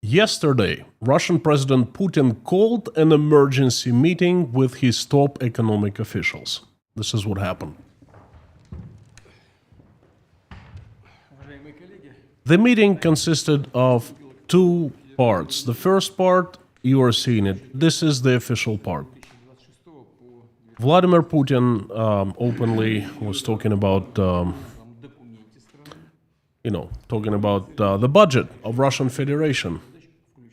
Yesterday, Russian President Putin called an emergency meeting with his top economic officials. This is what happened. The meeting consisted of two parts. The first part, you are seeing it. This is the official part. Vladimir Putin openly was talking about, the budget of Russian Federation.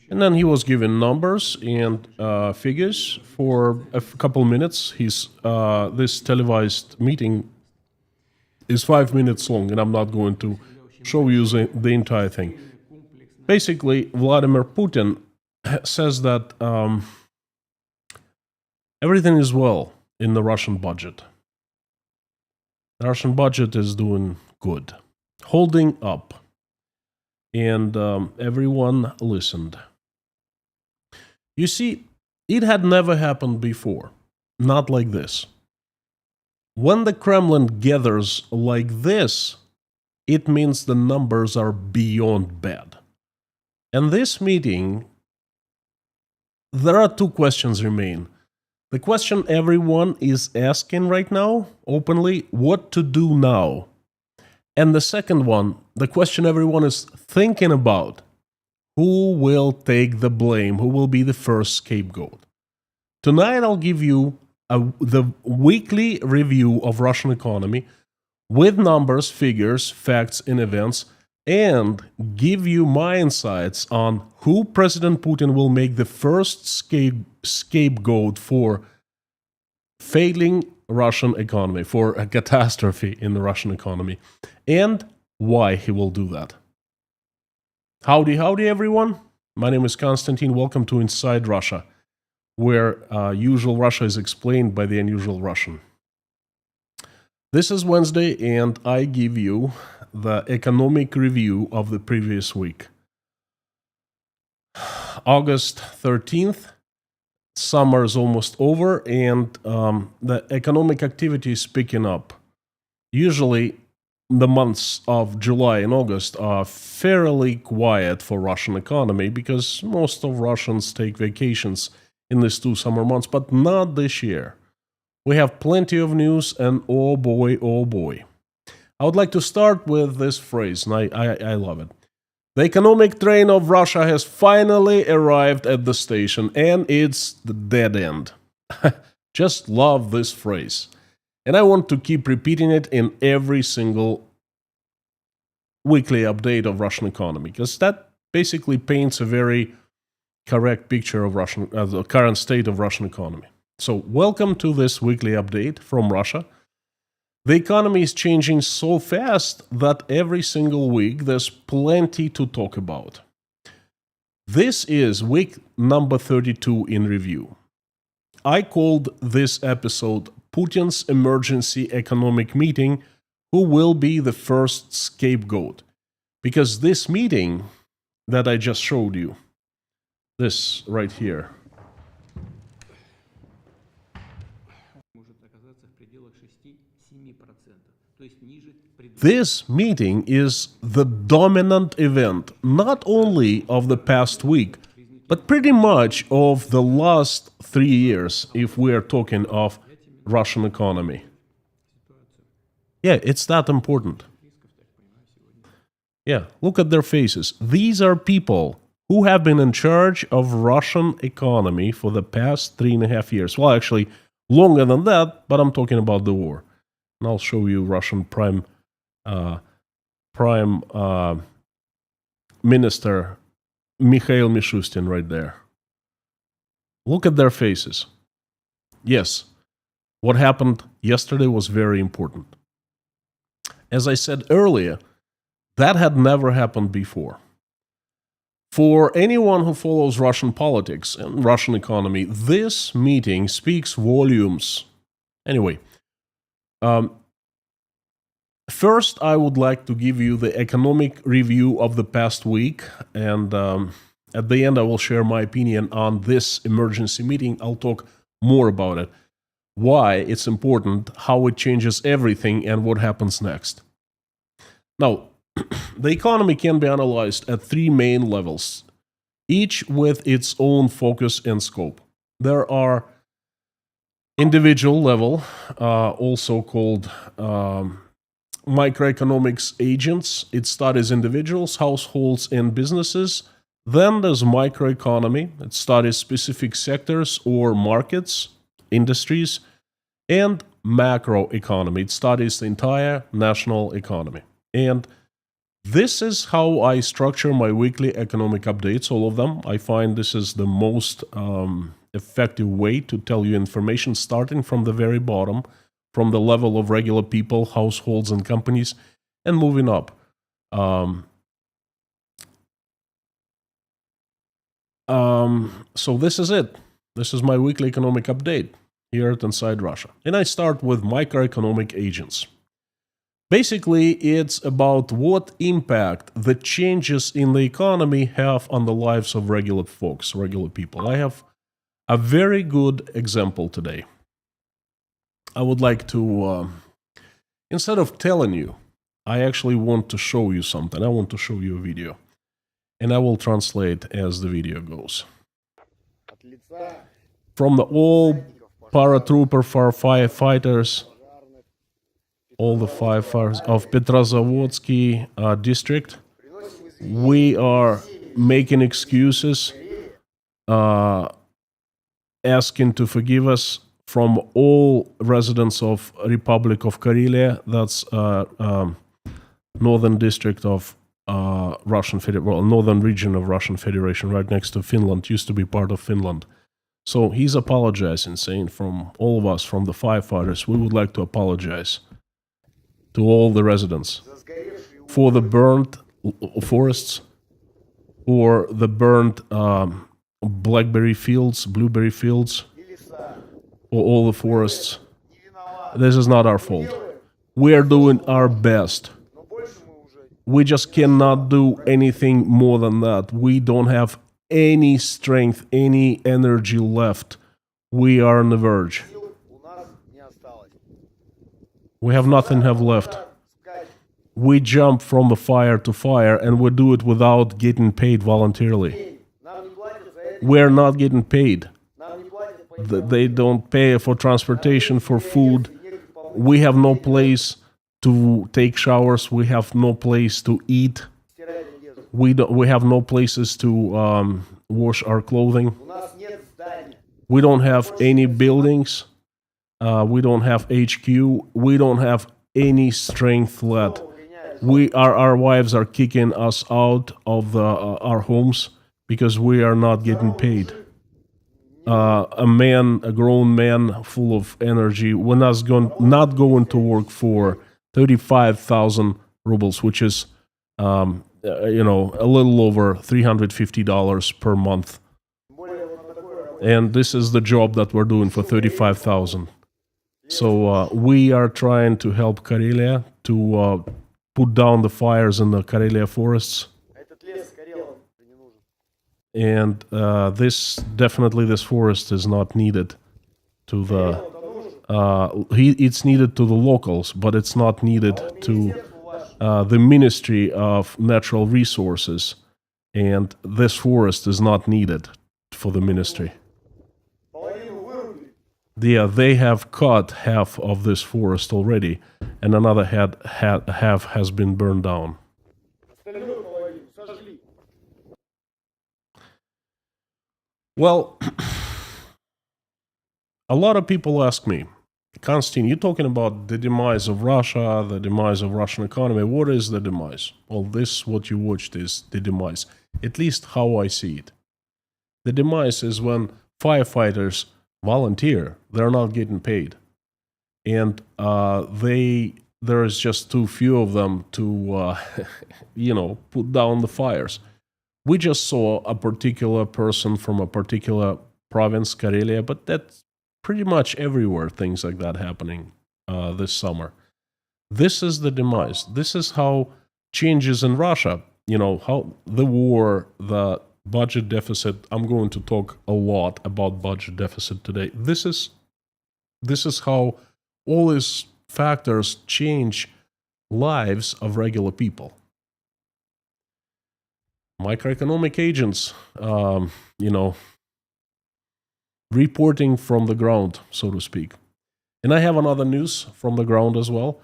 And then he was given numbers and figures for a couple minutes. This televised meeting is 5 minutes long, and I'm not going to show you the entire thing. Basically, Vladimir Putin says that everything is well in the Russian budget. The Russian budget is doing good, holding up, and everyone listened. You see, it had never happened before, not like this. When the Kremlin gathers like this, it means the numbers are beyond bad. And this meeting, there are two questions remain. The question everyone is asking right now, openly, what to do now? And the second one, the question everyone is thinking about, who will take the blame? Who will be the first scapegoat? Tonight I'll give you the weekly review of Russian economy with numbers, figures, facts, and events, and give you my insights on who President Putin will make the first scapegoat for failing Russian economy, for a catastrophe in the Russian economy, and why he will do that. Howdy, everyone. My name is Konstantin. Welcome to Inside Russia, where usual Russia is explained by the unusual Russian. This is Wednesday, and I give you the economic review of the previous week. August 13th, summer is almost over, and the economic activity is picking up. Usually, the months of July and August are fairly quiet for Russian economy because most of Russians take vacations in these 2 summer months, but not this year. We have plenty of news, and oh boy. I would like to start with this phrase, and I love it. The economic train of Russia has finally arrived at the station, and it's the dead end. Just love this phrase. And I want to keep repeating it in every single weekly update of Russian economy, because that basically paints a very correct picture of the current state of Russian economy. So welcome to this weekly update from Russia. The economy is changing so fast that every single week there's plenty to talk about. This is week number 32 in review. I called this episode Putin's Emergency Economic Meeting, who will be the first scapegoat. Because this meeting that I just showed you, this right here, this meeting is the dominant event, not only of the past week, but pretty much of the last 3 years, if we are talking of Russian economy. Yeah, it's that important. Yeah, look at their faces. These are people who have been in charge of Russian economy for the past 3.5 years. Well, actually, longer than that, but I'm talking about the war. And I'll show you Russian Prime Minister Mikhail Mishustin right there. Look at their faces. Yes, what happened yesterday was very important. As I said earlier, that had never happened before. For anyone who follows Russian politics and Russian economy, this meeting speaks volumes. Anyway, first I would like to give you the economic review of the past week, and at the end I will share my opinion on this emergency meeting. I'll talk more about it, why it's important, how it changes everything, and what happens next. Now, the economy can be analyzed at 3 main levels: each with its own focus and scope. There are individual level, also called microeconomics agents. It studies individuals, households, and businesses. Then there's microeconomy. It studies specific sectors or markets, industries, and macroeconomy. It studies the entire national economy. And this is how I structure my weekly economic updates, all of them. I find this is the most effective way to tell you information, starting from the very bottom, from the level of regular people, households, and companies, and moving up. So this is it. This is my weekly economic update here at Inside Russia. And I start with microeconomic agents. Basically, it's about what impact the changes in the economy have on the lives of regular folks, regular people. I have a very good example today. I would like to, instead of telling you, I actually want to show you something. I want to show you a video. And I will translate as the video goes. From the all paratrooper firefighters, all the firefighters of Petrozavodsk district, we are making excuses, asking to forgive us from all residents of Republic of Karelia, that's northern district of Russian Federation, well, northern region of Russian Federation, right next to Finland, used to be part of Finland. So he's apologizing, saying from all of us, from the firefighters, we would like to apologize to all the residents for the burnt forests, for the burnt blackberry fields, blueberry fields, for all the forests. This is not our fault. We are doing our best. We just cannot do anything more than that. We don't have any strength, any energy left. We are on the verge. We have nothing left. We jump from the fire to fire, and we do it without getting paid voluntarily. We're not getting paid. They don't pay for transportation, for food. We have no place to take showers. We have no place to eat. We have no places to wash our clothing. We don't have any buildings. We don't have HQ. We don't have any strength left. Our wives are kicking us out of our homes because we are not getting paid. A grown man full of energy, we're not going to work for 35,000 rubles, which is, a little over $350 per month. And this is the job that we're doing for 35,000. So we are trying to help Karelia to put down the fires in the Karelia forests. And this forest is not needed to the. It's needed to the locals, but it's not needed to the Ministry of Natural Resources, and this forest is not needed for the ministry. They have cut half of this forest already, and another half has been burned down. Well, a lot of people ask me, Konstantin, you're talking about the demise of Russia, the demise of Russian economy. What is the demise? Well, what you watched is the demise, at least how I see it. The demise is when firefighters volunteer. They're not getting paid. And there is just too few of them to, put down the fires. We just saw a particular person from a particular province, Karelia, but that's pretty much everywhere, things like that happening this summer. This is the demise. This is how changes in Russia, how the war, the budget deficit. I'm going to talk a lot about budget deficit today. This is how all these factors change lives of regular people. microeconomic agents, reporting from the ground, so to speak. And I have another news from the ground as well.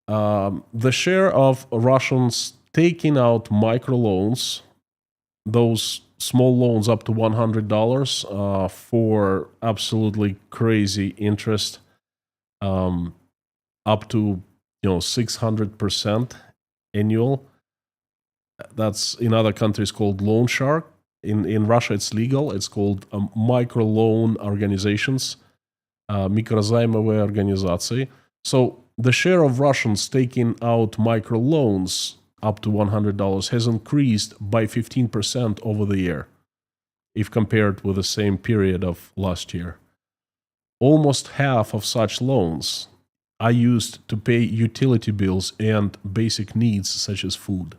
The share of Russians taking out microloans, those small loans up to $100 for absolutely crazy interest, up to 600% annual. That's in other countries called loan shark. In Russia, it's legal. It's called microloan organizations, микрозаймовые организации. So the share of Russians taking out microloans up to $100 has increased by 15% over the year, if compared with the same period of last year. Almost half of such loans are used to pay utility bills and basic needs such as food.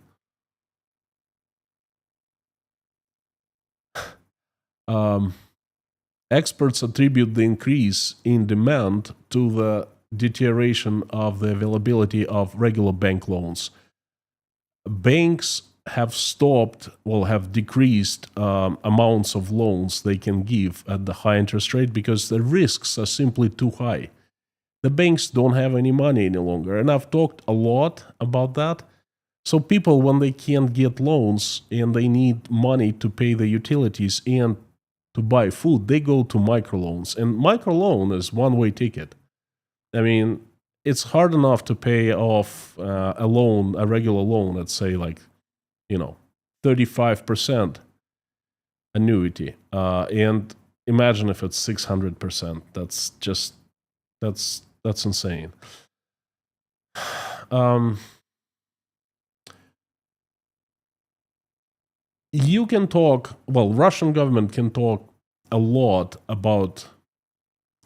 Experts attribute the increase in demand to the deterioration of the availability of regular bank loans. Banks have have decreased amounts of loans they can give at the high interest rate because the risks are simply too high. The banks don't have any money any longer, and I've talked a lot about that. So people, when they can't get loans and they need money to pay the utilities and to buy food, they go to microloans. And microloan is one-way ticket. I mean, it's hard enough to pay off a regular loan, let's say 35% annuity. And imagine if it's 600%. That's insane. You can talk, Russian government can talk a lot about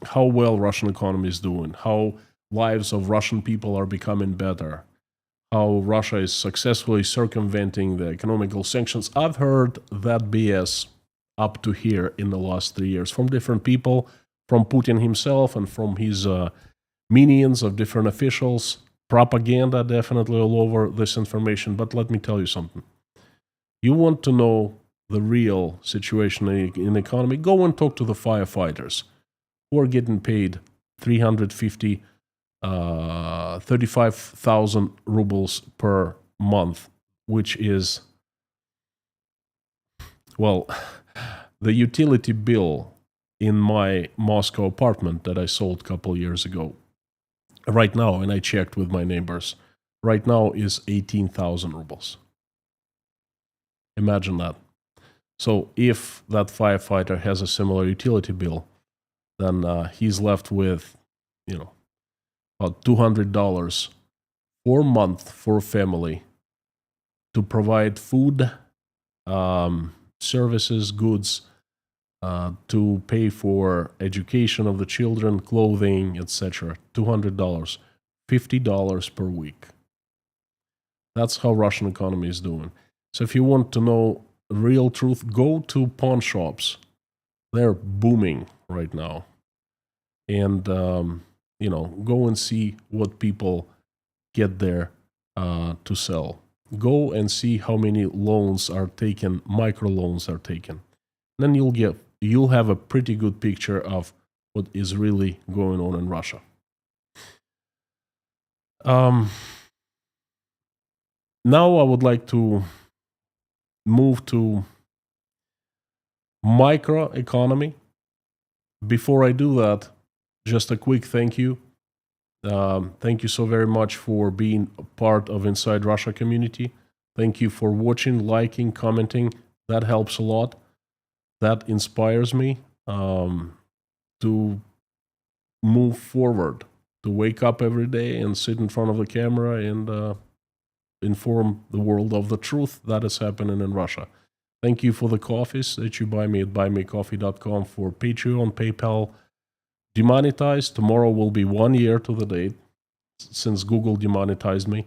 how well Russian economy is doing, how lives of Russian people are becoming better, how Russia is successfully circumventing the economical sanctions. I've heard that BS up to here in the last 3 years from different people, from Putin himself and from his minions of different officials. Propaganda definitely all over this information, but let me tell you something. You want to know the real situation in the economy, go and talk to the firefighters who are getting paid 35,000 rubles per month, which is, the utility bill in my Moscow apartment that I sold a couple years ago, right now, and I checked with my neighbors, right now is 18,000 rubles. Imagine that. So if that firefighter has a similar utility bill, then he's left with, about $200 per month for a family to provide food, services, goods, to pay for education of the children, clothing, etc. $200, $50 per week. That's how Russian economy is doing. So if you want to know real truth, go to pawn shops. They're booming right now. And, go and see what people get there to sell. Go and see how many loans are taken, microloans are taken. Then you'll have a pretty good picture of what is really going on in Russia. Now I would like to move to microeconomy. Before I do that, just a quick thank you. Thank you so very much for being a part of Inside Russia community. Thank you for watching, liking, commenting. That helps a lot. That inspires me to move forward, to wake up every day and sit in front of the camera and inform the world of the truth that is happening in Russia. Thank you for the coffees that you buy me at buymecoffee.com, for Patreon, PayPal. Demonetized. Tomorrow will be 1 year to the date since Google demonetized me.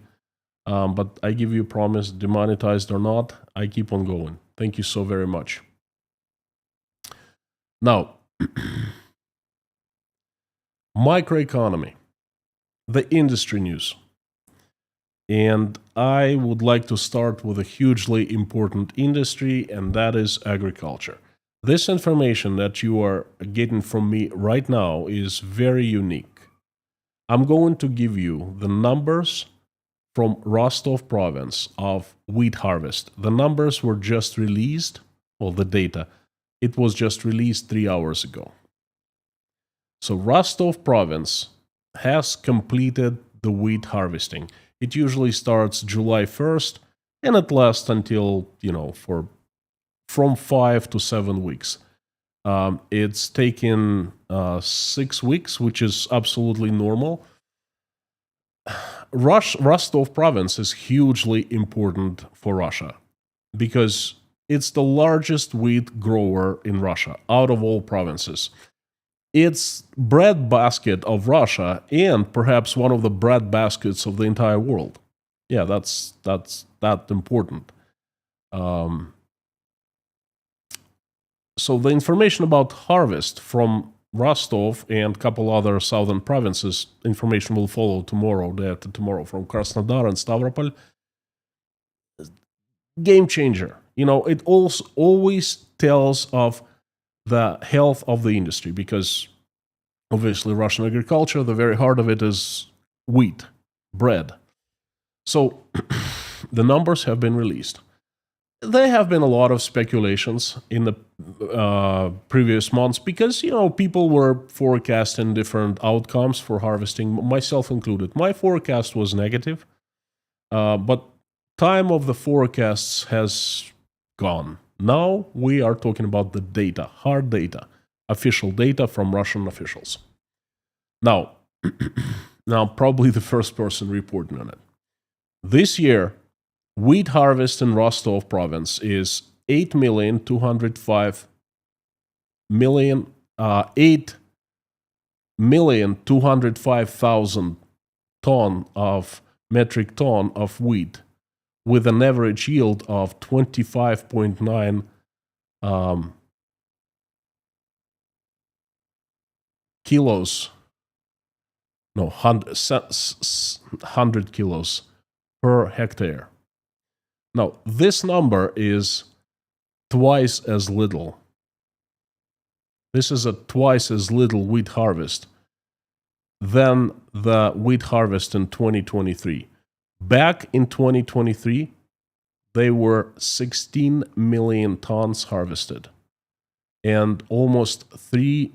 But I give you a promise, demonetized or not, I keep on going. Thank you so very much. Now, microeconomy, the industry news. And I would like to start with a hugely important industry, and that is agriculture. This information that you are getting from me right now is very unique. I'm going to give you the numbers from Rostov province of wheat harvest. The numbers were just released, well, the data. It was just released 3 hours ago. So Rostov province has completed the wheat harvesting. It usually starts July 1st and it lasts until, from 5 to 7 weeks. It's taken 6 weeks, which is absolutely normal. Rostov province is hugely important for Russia because it's the largest wheat grower in Russia out of all provinces. It's breadbasket of Russia and perhaps one of the breadbaskets of the entire world. Yeah, that's that important. So the information about harvest from Rostov and a couple other southern provinces, information will follow tomorrow, day after tomorrow, from Krasnodar and Stavropol. Game changer. It also always tells of the health of the industry because obviously Russian agriculture, the very heart of it is wheat, bread. So the numbers have been released. There have been a lot of speculations in the previous months because, people were forecasting different outcomes for harvesting, myself included. My forecast was negative, but time of the forecasts has gone. Now we are talking about the data, hard data, official data from Russian officials. Now probably the first person reporting on it. This year, wheat harvest in Rostov province is 8,205,000 metric ton of wheat, with an average yield of 25.9 kilos, 100 kilos per hectare. Now, this number is twice as little. This is a twice as little wheat harvest than the wheat harvest in 2023. Back in 2023, they were 16 million tons harvested and almost 3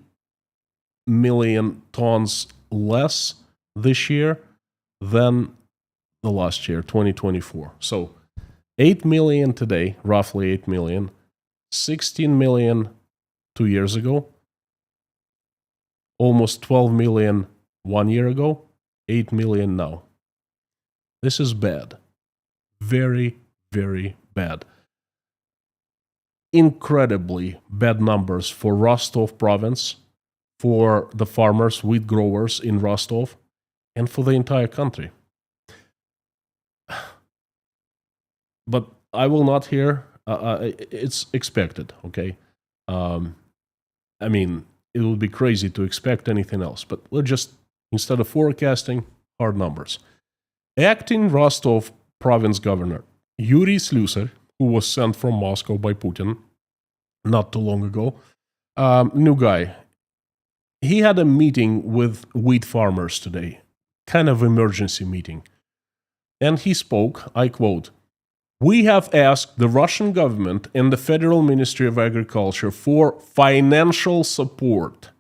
million tons less this year than the last year, 2024. So 8 million today, roughly 8 million, 16 million 2 years ago, almost 12 million 1 year ago, 8 million now. This is bad. Very, very bad. Incredibly bad numbers for Rostov province, for the farmers, wheat growers in Rostov, and for the entire country. But I will not hear. It's expected, okay? It would be crazy to expect anything else. But we'll just, instead of forecasting, hard numbers. Acting Rostov province governor Yuri Slusar, who was sent from Moscow by Putin not too long ago, new guy. He had a meeting with wheat farmers today, kind of emergency meeting. And he spoke, I quote, "We have asked the Russian government and the Federal Ministry of Agriculture for financial support.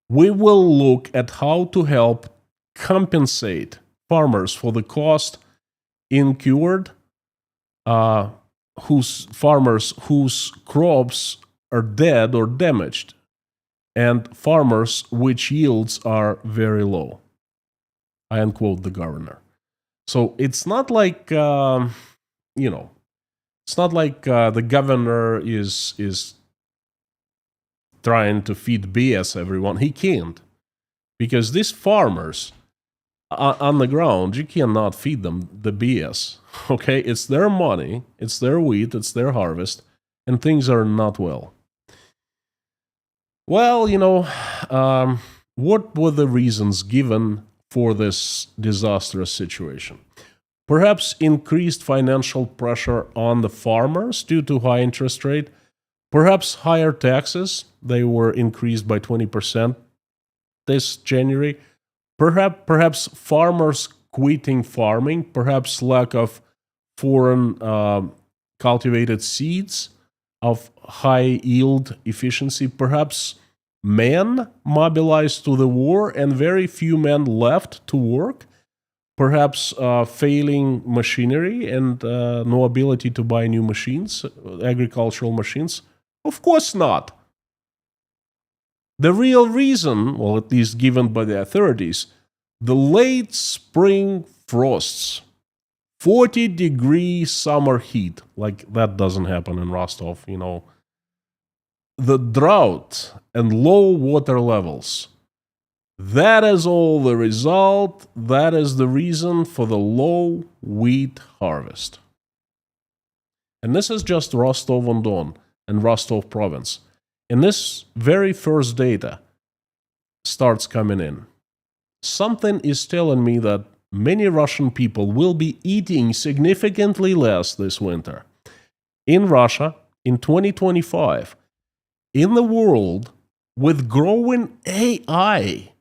We will look at how to help compensate farmers for the cost incurred, whose crops are dead or damaged, and farmers which yields are very low." I unquote the governor. So it's not like it's not like the governor is trying to feed BS everyone. He can't, because these farmers on the ground, you cannot feed them the BS. Okay, it's their money, it's their wheat, it's their harvest, and things are not well. Well, what were the reasons given for this disastrous situation? perhaps increased financial pressure on the farmers due to high interest rate, perhaps higher taxes. They were increased by 20% this January. Perhaps farmers quitting farming, perhaps lack of foreign cultivated seeds of high yield efficiency, perhaps men mobilized to the war and very few men left to work, perhaps failing machinery and no ability to buy new machines, agricultural machines. Of course not. The real reason, well, at least given by the authorities, the late spring frosts, 40-degree summer heat, like that doesn't happen in Rostov, the drought and low water levels. That is all the result. That is the reason for the low wheat harvest. And this is just Rostov-on-Don and Rostov province. And this very first data starts coming in. Something is telling me that many Russian people will be eating significantly less this winter. In Russia, in 2025, in the world with growing AI,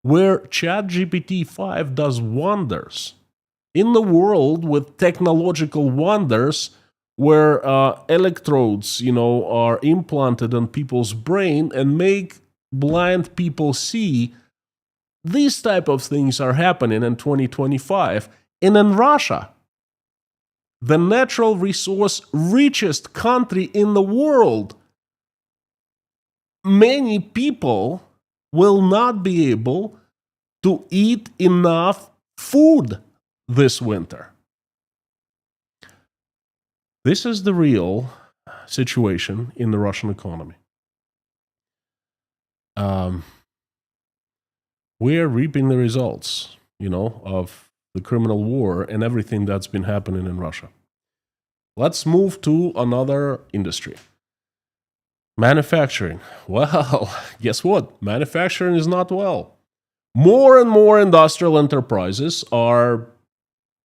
where ChatGPT 5 does wonders, in the world with technological wonders, where electrodes, are implanted on people's brain and make blind people see, these type of things are happening in 2025. And in Russia, the natural resource richest country in the world, many people will not be able to eat enough food this winter. This is the real situation in the Russian economy. We're reaping the results, of the criminal war and everything that's been happening in Russia. Let's move to another industry. Manufacturing. Well, guess what? Manufacturing is not well. More and more industrial enterprises are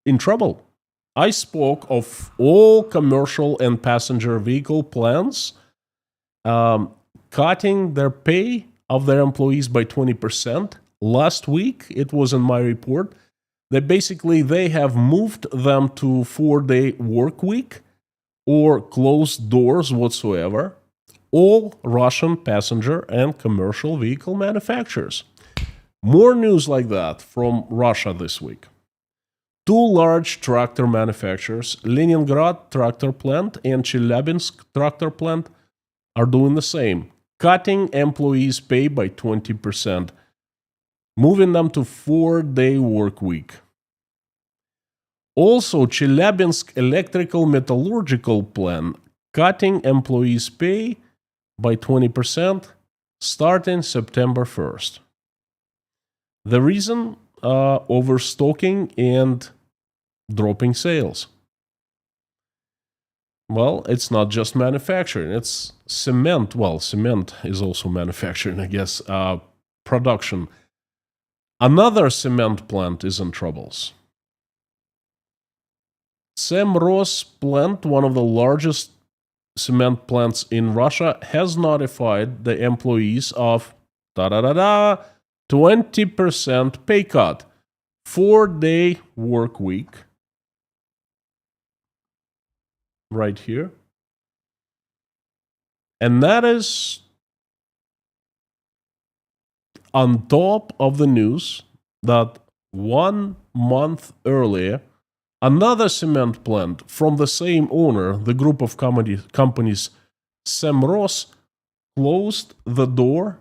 in trouble. I spoke of all commercial and passenger vehicle plants cutting their pay of their employees by 20%. Last week, it was in my report, that basically they have moved them to 4-day work week or closed doors whatsoever. All Russian passenger and commercial vehicle manufacturers. More news like that from Russia this week. 2 large tractor manufacturers, Leningrad tractor plant and Chelyabinsk tractor plant, are doing the same, cutting employees' pay by 20%, moving them to 4-day work week. Also, Chelyabinsk electrical metallurgical plant, cutting employees' pay by 20% starting September 1st. The reason? Overstocking and dropping sales. Well, it's not just manufacturing, it's cement. Well, cement is also manufacturing, I guess. Production. Another cement plant is in troubles. Semros plant, one of the largest cement plants in Russia, has notified the employees of 20% pay cut, 4-day work week, right here. And that is on top of the news that 1 month earlier, another cement plant from the same owner, the group of companies Semros, closed the door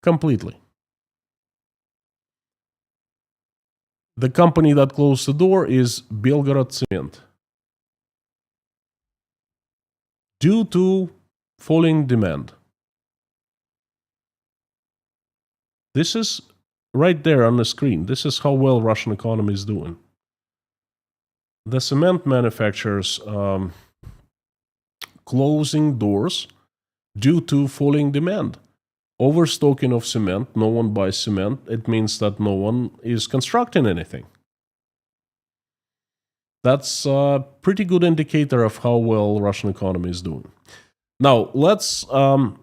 completely. The company that closed the door is Belgorod Cement. Due to falling demand. This is right there on the screen. This is how well Russian economy is doing. The cement manufacturers closing doors due to falling demand. Overstocking of cement, no one buys cement, it means that no one is constructing anything. That's a pretty good indicator of how well Russian economy is doing. Now, let's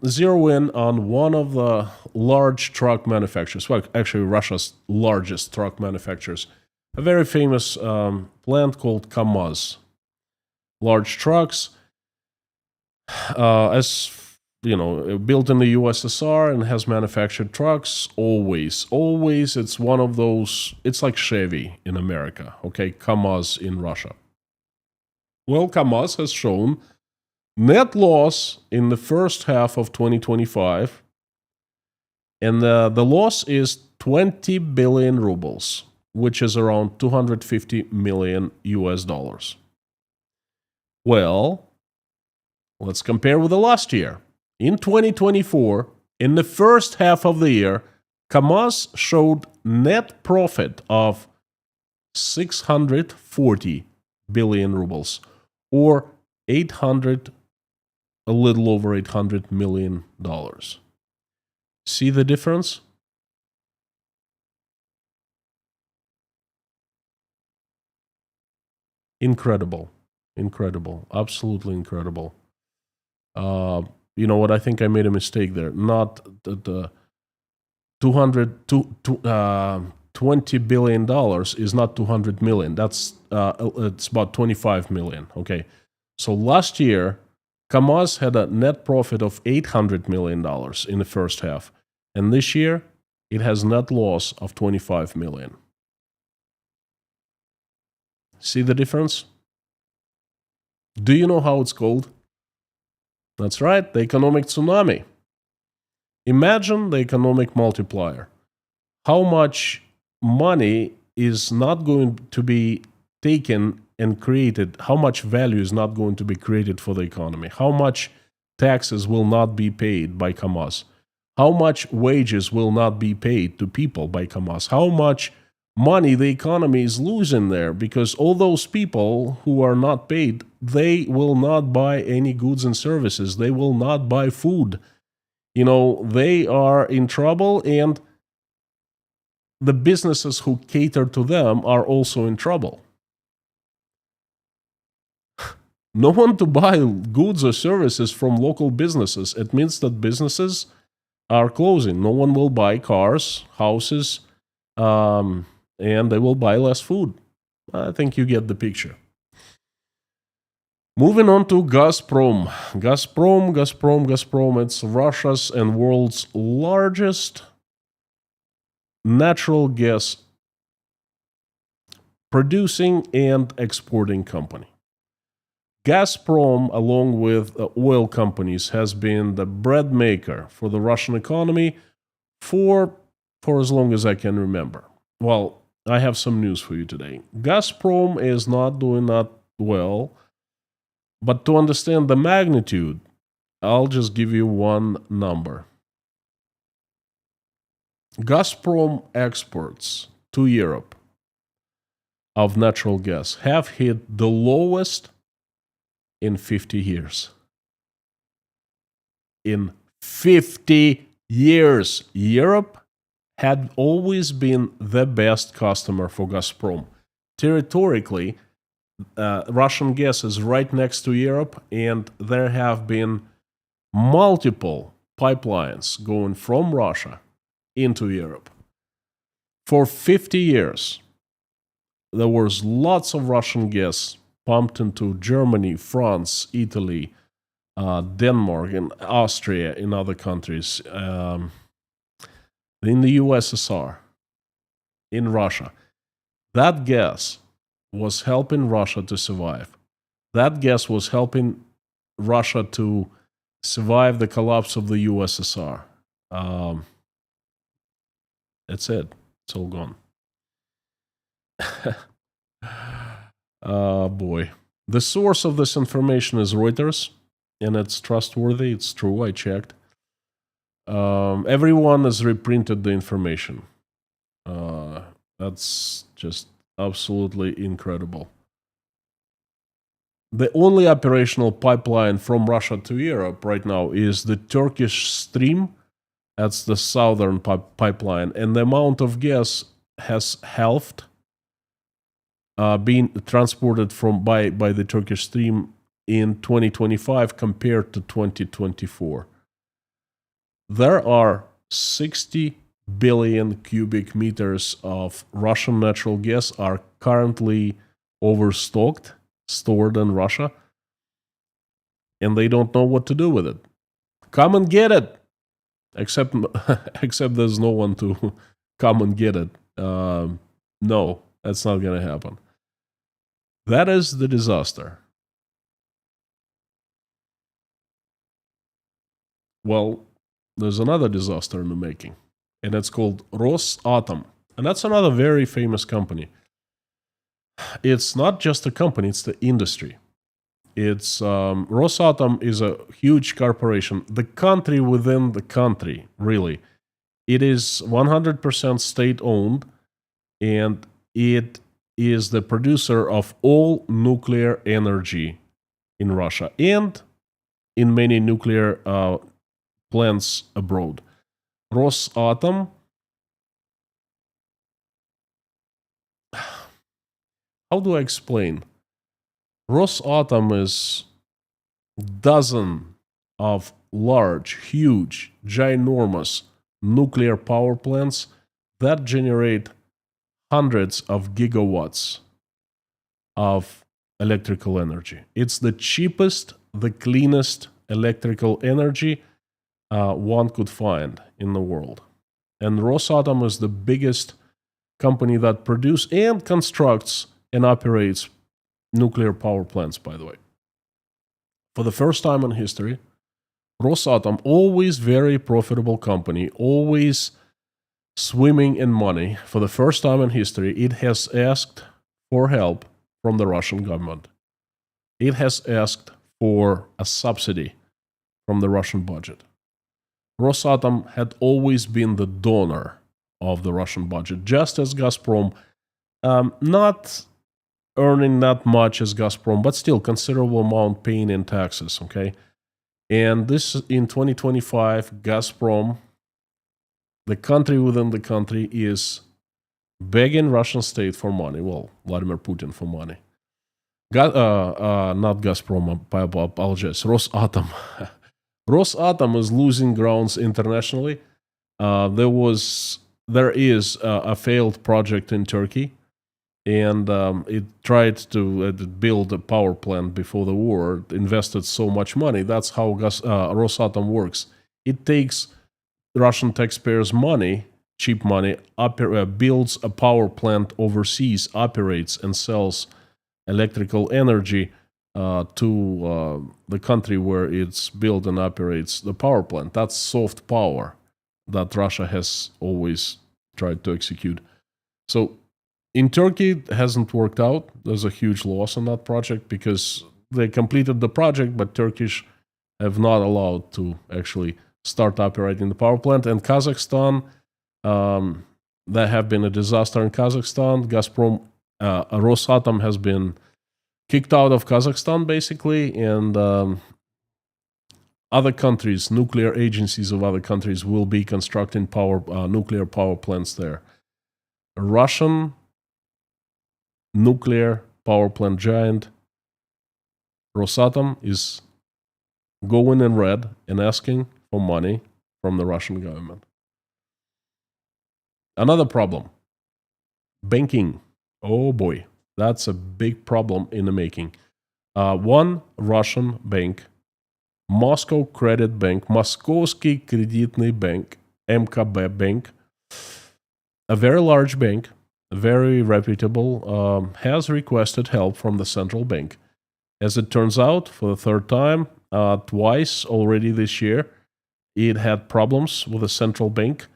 zero in on one of the large truck manufacturers. Well, actually, Russia's largest truck manufacturers. A very famous plant called KAMAZ. Large trucks, as you know, built in the USSR and has manufactured trucks. Always, it's one of those. It's like Chevy in America. Okay, KAMAZ in Russia. Well, KAMAZ has shown net loss in the first half of 2025, and the loss is 20 billion rubles, which is around 250 million US dollars. Well, let's compare with the last year. In 2024, in the first half of the year, KAMAZ showed net profit of 640 billion rubles, or a little over $800 million. See the difference? Incredible. Absolutely incredible. You know what? I think I made a mistake there. Not the $20 billion is not 200 million. That's it's about 25 million. Okay. So last year, KAMAZ had a net profit of $800 million in the first half. And this year, it has net loss of 25 million. See the difference? Do you know how it's called? That's right, the economic tsunami. Imagine the economic multiplier. How much money is not going to be taken and created, how much value is not going to be created for the economy, how much taxes will not be paid by KAMAZ, how much wages will not be paid to people by KAMAZ, how much money the economy is losing there, because all those people who are not paid, they will not buy any goods and services, they will not buy food. You know, they are in trouble, and the businesses who cater to them are also in trouble. No one to buy goods or services from local businesses. It means that businesses are closing. No one will buy cars, houses, and they will buy less food. I think you get the picture. Moving on to Gazprom. Gazprom. It's Russia's and world's largest natural gas producing and exporting company. Gazprom, along with oil companies, has been the bread maker for the Russian economy for as long as I can remember. Well, I have some news for you today. Gazprom is not doing that well, but to understand the magnitude, I'll just give you one number. Gazprom exports to Europe of natural gas have hit the lowest in 50 years. In 50 years, Europe had always been the best customer for Gazprom. Territorically, Russian gas is right next to Europe, and there have been multiple pipelines going from Russia into Europe. For 50 years, there was lots of Russian gas pumped into Germany, France, Italy, Denmark, and Austria, in other countries, in the USSR, in Russia. That gas was helping Russia to survive. That gas was helping Russia to survive the collapse of the USSR. That's it. It's all gone. Boy. The source of this information is Reuters, and it's trustworthy. It's true. I checked. Everyone has reprinted the information. That's just absolutely incredible. The only operational pipeline from Russia to Europe right now is the Turkish Stream That's the southern pipeline. And the amount of gas has halved, being transported by the Turkish stream in 2025 compared to 2024. There are 60 billion cubic meters of Russian natural gas are currently overstocked, stored in Russia, and they don't know what to do with it. Come and get it. Except there's no one to come and get it. No, that's not going to happen. That is the disaster. Well, there's another disaster in the making, and it's called Rosatom. And that's another very famous company. It's not just a company, it's the industry. It's Rosatom is a huge corporation, the country within the country, really. It is 100% state-owned, and it is the producer of all nuclear energy in Russia and in many nuclear plants abroad. Rosatom, how do I explain? Rosatom is dozen of large, huge, ginormous nuclear power plants that generate hundreds of gigawatts of electrical energy. It's the cheapest, the cleanest electrical energy one could find in the world. And Rosatom is the biggest company that produces and constructs and operates nuclear power plants, by the way. For the first time in history, Rosatom, always very profitable company, always swimming in money, for the first time in history, it has asked for help from the Russian government. It has asked for a subsidy from the Russian budget. Rosatom had always been the donor of the Russian budget, just as Gazprom, not earning that much as Gazprom, but still considerable amount paying in taxes, okay? And this, in 2025, Gazprom, the country within the country, is begging Russian state for money. Well, Vladimir Putin for money. Not Gazprom, I apologize. Rosatom. Rosatom is losing grounds internationally. There is a failed project in Turkey, and it tried to build a power plant before the war. It invested so much money. That's how Rosatom works. It takes Russian taxpayers' money, cheap money, builds a power plant overseas, operates and sells electrical energy to the country where it's built and operates the power plant. That's soft power that Russia has always tried to execute. So in Turkey, it hasn't worked out. There's a huge loss on that project because they completed the project, but Turkish have not allowed to actually start operating the power plant. And Kazakhstan, there have been a disaster in Kazakhstan. Gazprom, Rosatom has been kicked out of Kazakhstan, basically, and other countries, nuclear agencies of other countries, will be constructing nuclear power plants there. A Russian nuclear power plant giant, Rosatom, is going in red and asking for money from the Russian government. Another problem, banking. Oh boy, that's a big problem in the making. One Russian bank, Moscow Credit Bank, Moskovsky Kreditny Bank, MKB Bank, a very large bank, very reputable, has requested help from the central bank. As it turns out, for the third time, twice already this year, it had problems with the central bank,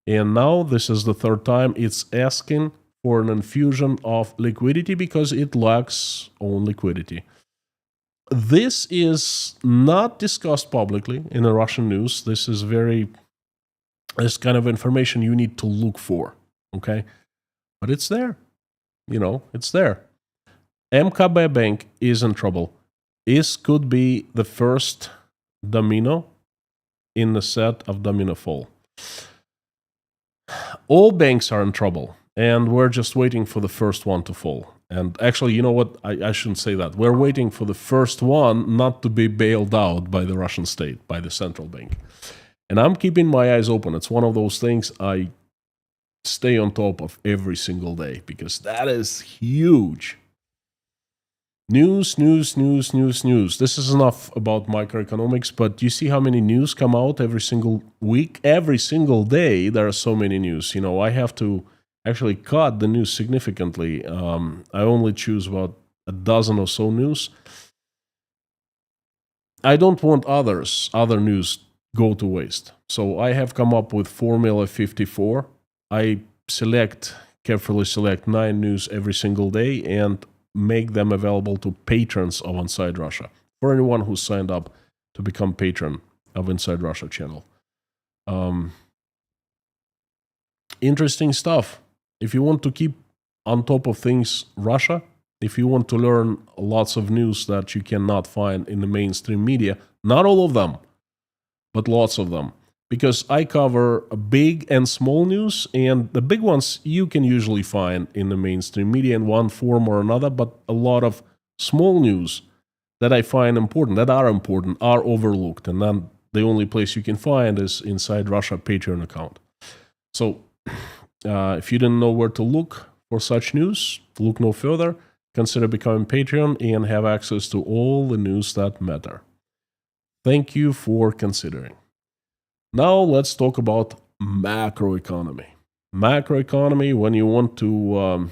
and now this is the third time it's asking for an infusion of liquidity because it lacks own liquidity. This is not discussed publicly in the Russian news. This kind of information you need to look for, okay? But it's there. It's there. MKB Bank is in trouble. This could be the first domino in the set of domino fall. All banks are in trouble, and we're just waiting for the first one to fall. And actually, you know what? I shouldn't say that. We're waiting for the first one not to be bailed out by the Russian state, by the central bank. And I'm keeping my eyes open. It's one of those things I stay on top of every single day because that is huge. News, news, news, news, news. This is enough about microeconomics, but you see how many news come out every single week? Every single day, there are so many news. You know, I have to actually cut the news significantly. I only choose about a dozen or so news. I don't want other news go to waste. So I have come up with Formula 54. I carefully select 9 news every single day and make them available to patrons of Inside Russia. For anyone who signed up to become patron of Inside Russia channel. Interesting stuff. If you want to keep on top of things Russia, if you want to learn lots of news that you cannot find in the mainstream media, not all of them, but lots of them. Because I cover big and small news, and the big ones you can usually find in the mainstream media in one form or another, but a lot of small news that I find important, are overlooked. And then the only place you can find is Inside Russia Patreon account. So if you didn't know where to look for such news, look no further. Consider becoming Patreon and have access to all the news that matter. Thank you for considering. Now let's talk about macroeconomy. Macroeconomy, when you want to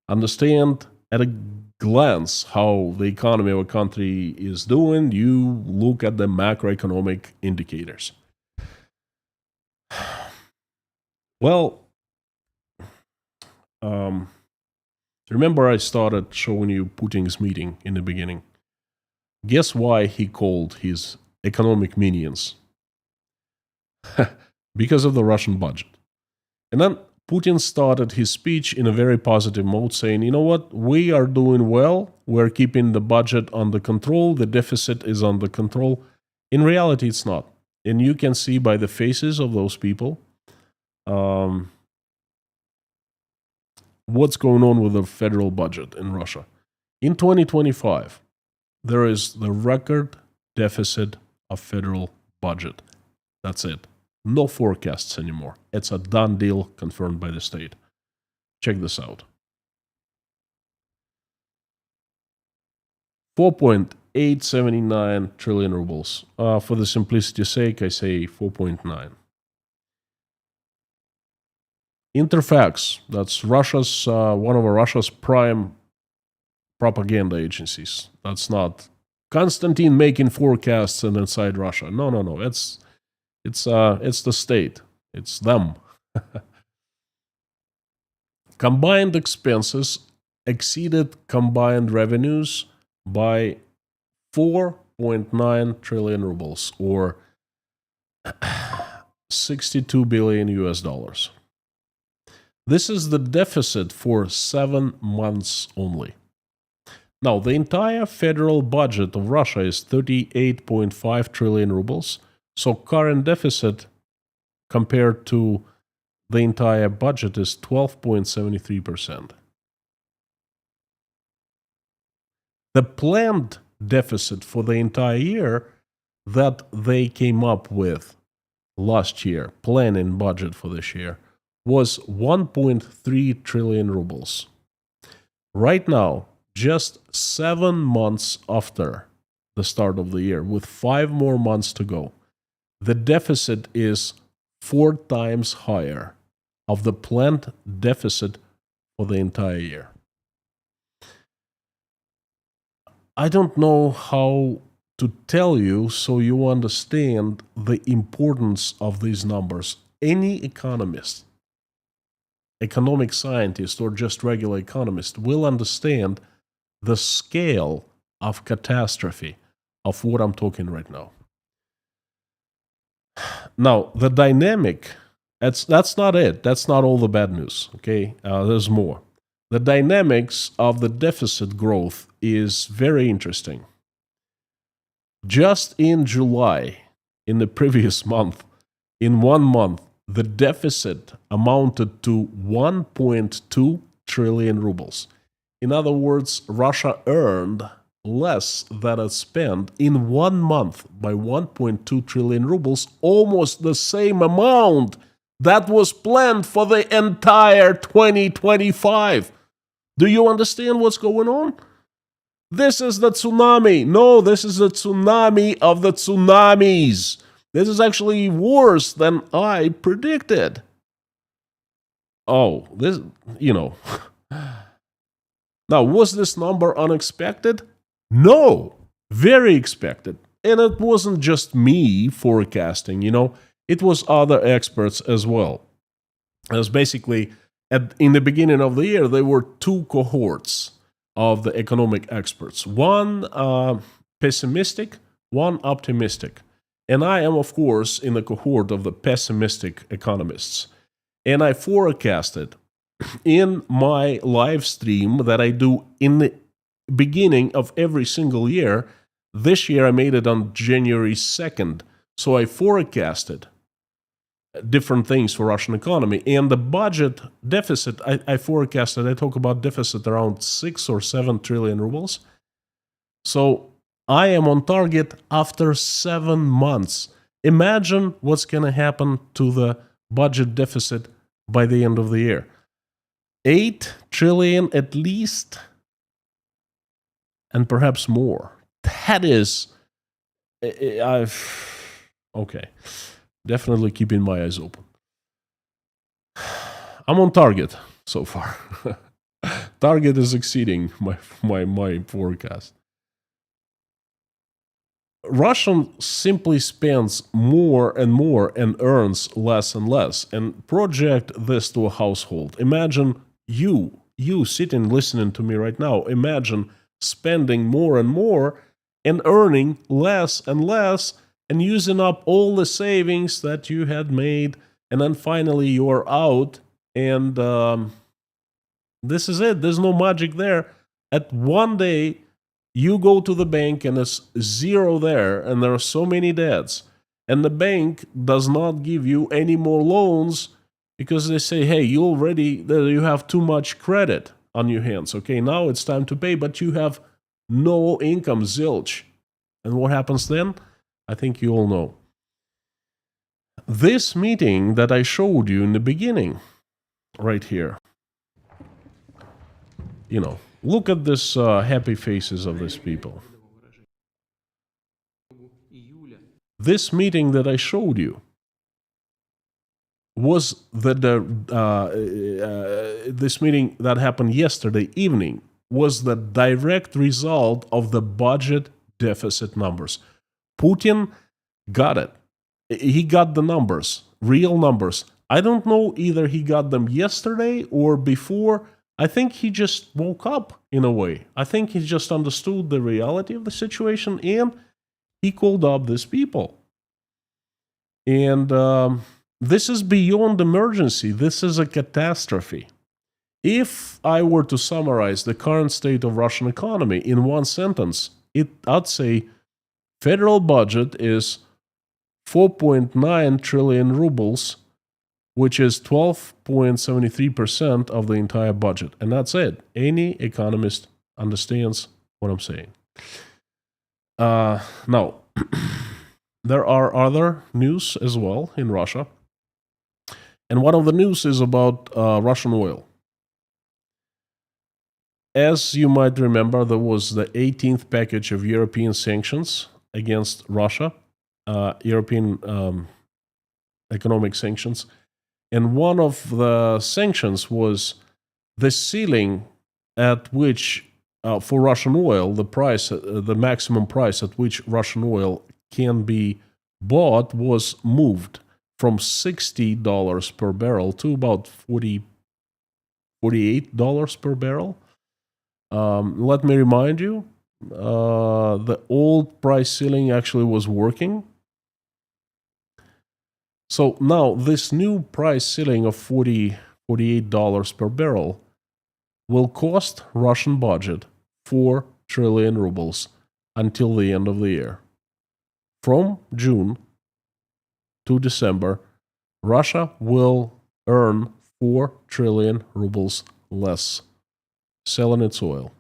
understand at a glance how the economy of a country is doing, you look at the macroeconomic indicators. Well, remember I started showing you Putin's meeting in the beginning. Guess why he called his economic minions? Because of the Russian budget. And then Putin started his speech in a very positive mode, saying, you know what, we are doing well, we're keeping the budget under control, the deficit is under control. In reality, it's not. And you can see by the faces of those people what's going on with the federal budget in Russia. In 2025, there is the record deficit of federal budget. That's it. No forecasts anymore. It's a done deal confirmed by the state. Check this out. 4.879 trillion rubles. For the simplicity's sake, I say 4.9. Interfax, that's Russia's one of Russia's prime propaganda agencies. That's not Konstantin making forecasts and Inside Russia. No. It's the state. It's them. Combined expenses exceeded combined revenues by 4.9 trillion rubles, or 62 billion US dollars. This is the deficit for 7 months only. Now, the entire federal budget of Russia is 38.5 trillion rubles. So current deficit compared to the entire budget is 12.73%. The planned deficit for the entire year that they came up with last year, planning budget for this year, was 1.3 trillion rubles. Right now, just 7 months after the start of the year, with 5 more months to go, the deficit is 4 times higher of the planned deficit for the entire year. I don't know how to tell you so you understand the importance of these numbers. Any economist, economic scientist, or just regular economist will understand the scale of catastrophe of what I'm talking right now. Now, the dynamic, that's not it. That's not all the bad news, okay? There's more. The dynamics of the deficit growth is very interesting. Just in July, in the previous month, in 1 month, the deficit amounted to 1.2 trillion rubles. In other words, Russia earned less than it spent in 1 month by 1.2 trillion rubles, almost the same amount that was planned for the entire 2025. Do you understand what's going on? This is the tsunami. No, this is the tsunami of the tsunamis. This is actually worse than I predicted. Oh, this, Now, was this number unexpected? No, very expected. And it wasn't just me forecasting, it was other experts as well. It was basically, in the beginning of the year, there were two cohorts of the economic experts. One pessimistic, one optimistic. And I am, of course, in the cohort of the pessimistic economists. And I forecasted in my live stream that I do in the beginning of every single year. This year I made it on January 2nd. So I forecasted different things for Russian economy. And the budget deficit, I forecasted, I talk about deficit around 6 or 7 trillion rubles. So I am on target after 7 months. Imagine what's going to happen to the budget deficit by the end of the year. 8 trillion at least, and perhaps more. That is, okay. Definitely keeping my eyes open. I'm on target so far. Target is exceeding my forecast. Russia simply spends more and more and earns less and less. And project this to a household. Imagine you sitting listening to me right now. Imagine spending more and more and earning less and less and using up all the savings that you had made. And then finally you're out. And this is it. There's no magic there. At one day, you go to the bank and it's zero there, and there are so many debts. And the bank does not give you any more loans because they say, hey, you have too much credit on your hands. Okay, now it's time to pay, but you have no income, zilch. And what happens then? I think you all know. This meeting that I showed you in the beginning, right here, look at this happy faces of these people. This meeting that I showed you was this meeting that happened yesterday evening was the direct result of the budget deficit numbers. Putin got it. He got the numbers, real numbers. I don't know either he got them yesterday or before. I think he just woke up in a way. I think he just understood the reality of the situation and he called up these people. And this is beyond emergency. This is a catastrophe. If I were to summarize the current state of Russian economy in one sentence, I'd say federal budget is 4.9 trillion rubles, which is 12.73% of the entire budget. And that's it. Any economist understands what I'm saying. Now, there are other news as well in Russia. And one of the news is about Russian oil. As you might remember, there was the 18th package of European sanctions against Russia, European economic sanctions. And one of the sanctions was the ceiling at which, for Russian oil, the maximum price at which Russian oil can be bought was moved from $60 per barrel to about $48 per barrel. Let me remind you, the old price ceiling actually was working. So now this new price ceiling of $48 per barrel will cost Russian budget 4 trillion rubles until the end of the year. From June to December, Russia will earn 4 trillion rubles less selling its oil.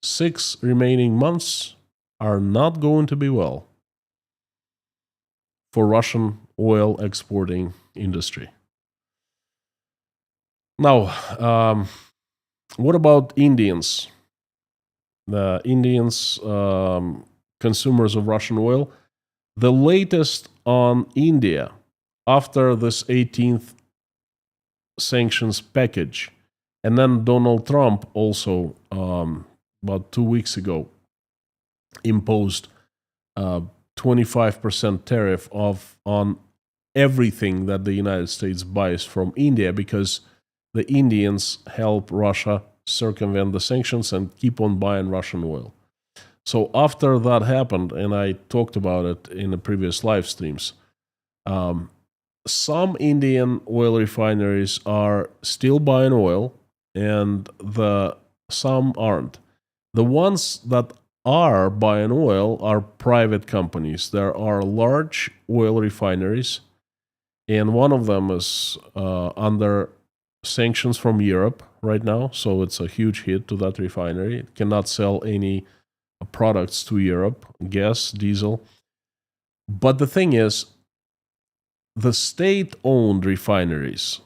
6 remaining months are not going to be well for Russian oil exporting industry. Now, what about Indians? The Indians, consumers of Russian oil. The latest on India after this 18th sanctions package, and then Donald Trump also about 2 weeks ago imposed 25% tariff on everything that the United States buys from India, because the Indians help Russia circumvent the sanctions and keep on buying Russian oil. So after that happened, and I talked about it in the previous live streams, some Indian oil refineries are still buying oil, and some aren't. The ones that are buying oil are private companies. There are large oil refineries, and one of them is under sanctions from Europe right now, so it's a huge hit to that refinery. It cannot sell any products to Europe, gas, diesel. But the thing is, the state-owned refineries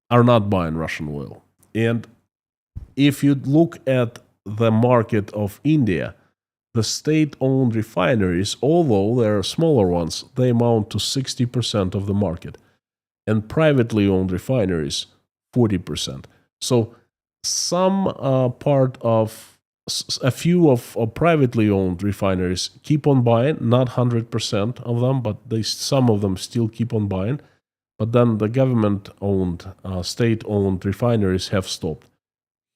are not buying Russian oil. And if you look at the market of India, the state-owned refineries, although they're smaller ones, they amount to 60% of the market. And privately owned refineries, 40%. So a few of privately owned refineries keep on buying, not 100% of them, but some of them still keep on buying. But then the government-owned, state-owned refineries have stopped.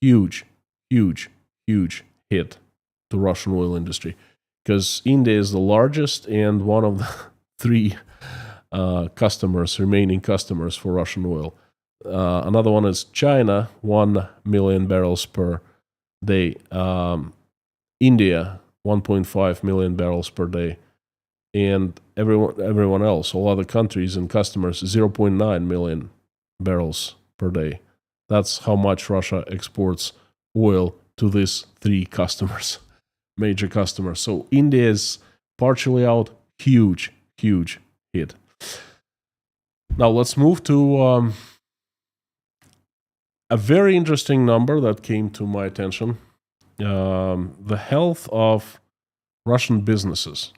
Huge, huge, huge hit to Russian oil industry, because India is the largest and one of the 3 remaining customers for Russian oil. Another one is China, 1 million barrels per day. India, 1.5 million barrels per day. And everyone else, all other countries and customers, 0.9 million barrels per day. That's how much Russia exports oil to these 3 customers, major customers. So India is partially out. Huge, huge hit. Now let's move to a very interesting number that came to my attention. The health of Russian businesses.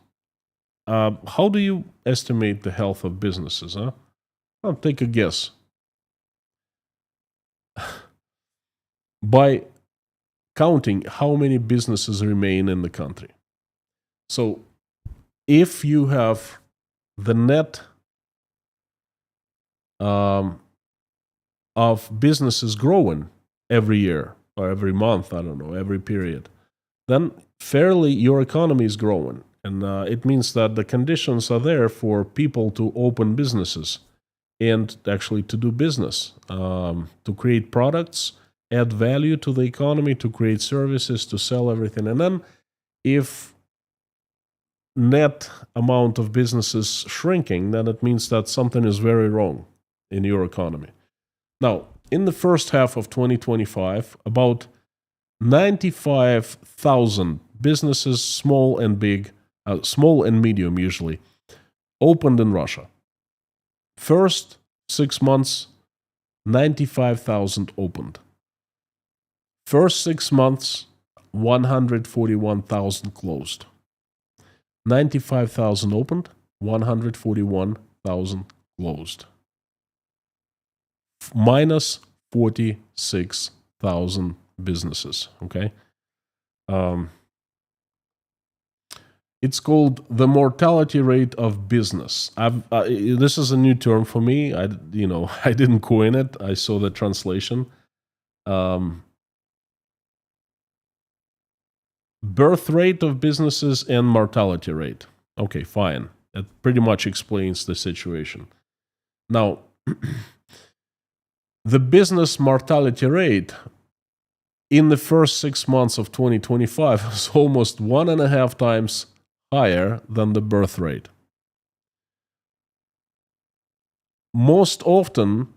How do you estimate the health of businesses? Huh? Well, take a guess. By counting how many businesses remain in the country. So if you have the net of businesses growing every year or every month, I don't know, every period, then fairly your economy is growing. And it means that the conditions are there for people to open businesses and actually to do business, to create products, add value to the economy, to create services, to sell everything. And then if net amount of businesses shrinking, then it means that something is very wrong in your economy. Now, in the first half of 2025, about 95,000 businesses, small and medium usually, opened in Russia. First 6 months, 95,000 opened. First 6 months, 141,000 closed. 95,000 opened, 141,000 closed. Minus 46,000 businesses, okay? It's called the mortality rate of business. This is a new term for me. I didn't coin it. I saw the translation. Birth rate of businesses and mortality rate. Okay, fine. That pretty much explains the situation. Now, the business mortality rate in the first 6 months of 2025 is almost 1.5 times higher than the birth rate. Most often,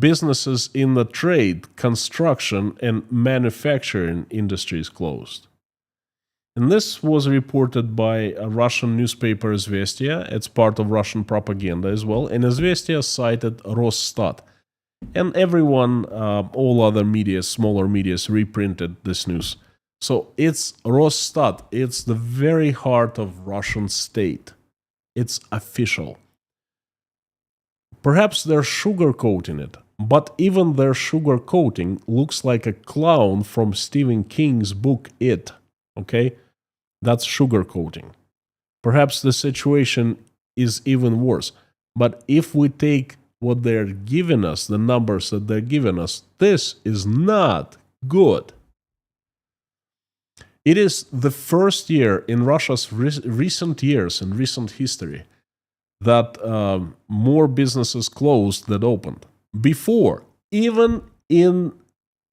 businesses in the trade, construction, and manufacturing industries closed. And this was reported by a Russian newspaper Izvestia. It's part of Russian propaganda as well. And Izvestia cited Rosstat. And everyone, all other media, smaller media, reprinted this news. So it's Rosstat. It's the very heart of Russian state. It's official. Perhaps they're sugarcoating it, but even their sugarcoating looks like a clown from Stephen King's book It. Okay? That's sugarcoating. Perhaps the situation is even worse. But if we take what they're giving us, the numbers that they're giving us, this is not good. It is the first year in Russia's recent years, in recent history, that more businesses closed than opened. Before, even in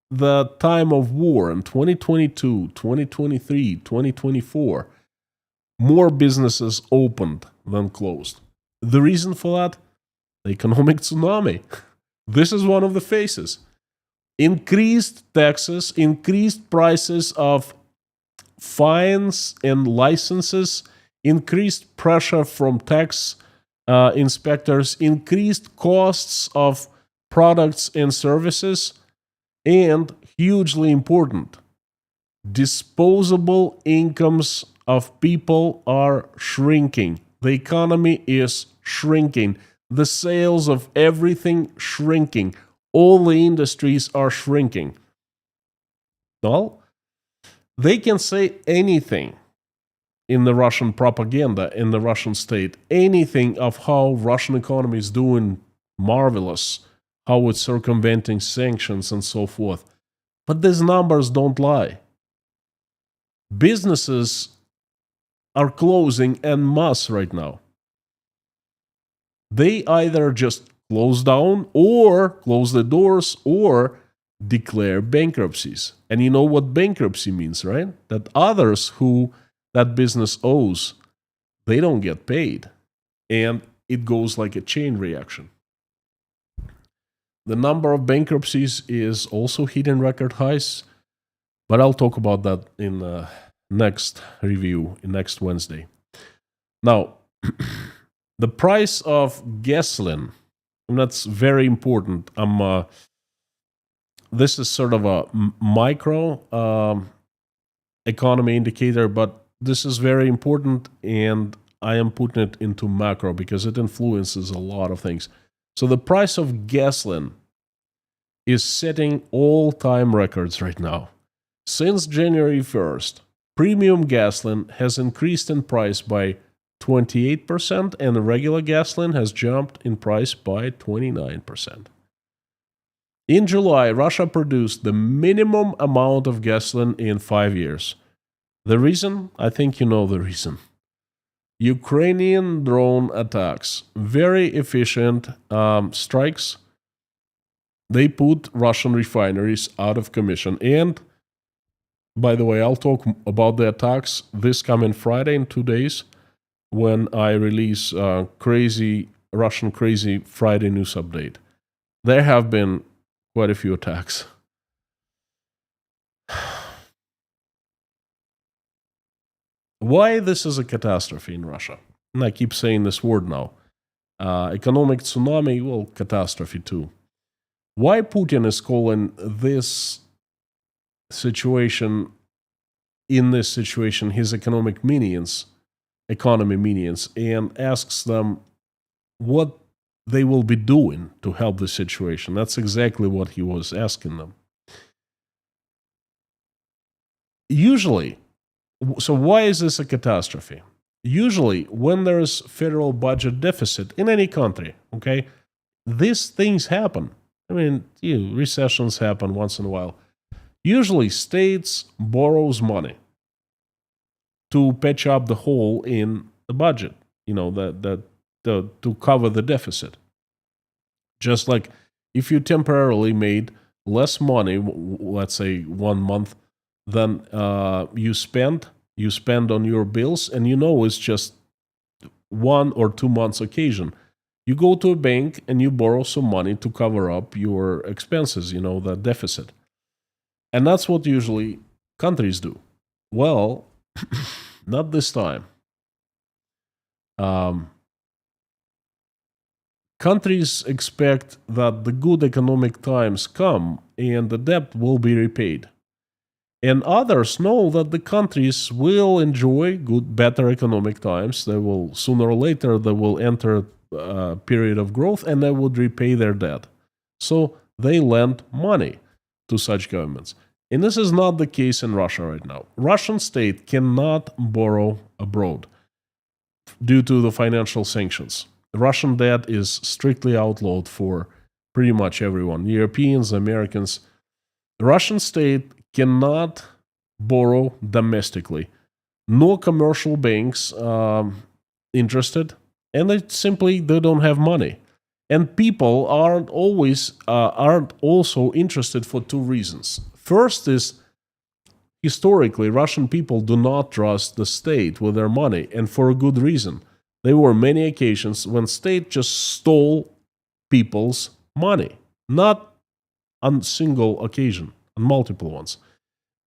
the time of war in 2022, 2023, 2024, more businesses opened than closed. The reason for that? The economic tsunami. This is one of the faces. Increased taxes, increased prices of fines and licenses, increased pressure from tax inspectors, increased costs of products and services, and hugely important, disposable incomes of people are shrinking. The economy is shrinking. The sales of everything shrinking. All the industries are shrinking. Well, they can say anything in the Russian propaganda, in the Russian state, anything of how Russian economy is doing marvelous, how it's circumventing sanctions and so forth. But these numbers don't lie. Businesses are closing en masse right now. They either just close down or close the doors or declare bankruptcies. And you know what bankruptcy means, right? That others who that business owes, they don't get paid. And it goes like a chain reaction. The number of bankruptcies is also hitting record highs, but I'll talk about that in the next review, next Wednesday. Now, the price of gasoline, and that's very important. This is sort of a micro economy indicator, but this is very important, and I am putting it into macro because it influences a lot of things. So the price of gasoline is setting all-time records right now. Since January 1st, premium gasoline has increased in price by 28%, and the regular gasoline has jumped in price by 29%. In July, Russia produced the minimum amount of gasoline in 5 years. The reason? I think you know the reason. Ukrainian drone attacks. Very efficient strikes. They put Russian refineries out of commission. And, by the way, I'll talk about the attacks this coming Friday in 2 days when I release Russian Crazy Friday news update. There have been quite a few attacks. Why this is a catastrophe in Russia? And I keep saying this word now. Economic tsunami, well, catastrophe too. Why Putin is calling this situation, his economy minions, and asks them what they will be doing to help the situation. That's exactly what he was asking them. Usually, so why is this a catastrophe? Usually, when there's federal budget deficit in any country, okay, these things happen. I mean, recessions happen once in a while. Usually, states borrows money to patch up the hole in the budget, to cover the deficit. Just like if you temporarily made less money, let's say 1 month, than you spent you spend on your bills, and you know it's just 1 or 2 months occasion. You go to a bank and you borrow some money to cover up your expenses, the deficit. And that's what usually countries do. Well, not this time. Countries expect that the good economic times come and the debt will be repaid. And others know that the countries will enjoy better economic times. They will, sooner or later, they will enter a period of growth and they would repay their debt. So they lend money to such governments. And this is not the case in Russia right now. Russian state cannot borrow abroad due to the financial sanctions. Russian debt is strictly outlawed for pretty much everyone, Europeans, Americans. The Russian state cannot borrow domestically. No commercial banks interested, and they don't have money. And people aren't also interested for two reasons. First is, historically, Russian people do not trust the state with their money, and for a good reason. There were many occasions when state just stole people's money, not on single occasion, on multiple ones.